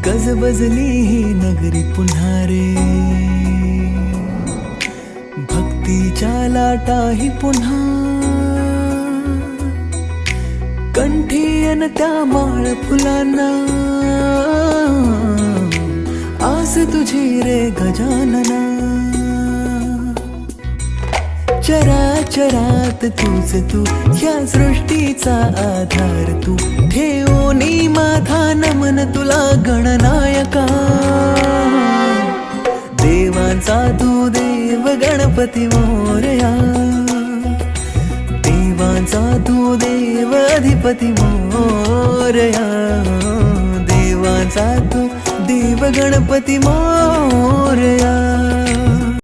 गजबजली ही नगरी पुन्हा रे, भक्तीच्या लाटाही पुन्हा, कंठी अन त्या माळ फुलांना, आस तुझी रे गजानना. चराचरात तूच तू, ह्या सृष्टीचा आधार तू, ठेवोनी माझा नमन तुला गणनायका. देवांचा तू देव गणपती मोरया, देवांचा तू देव अधिपती मोरया, देवांचा तू देव गणपती मोरया.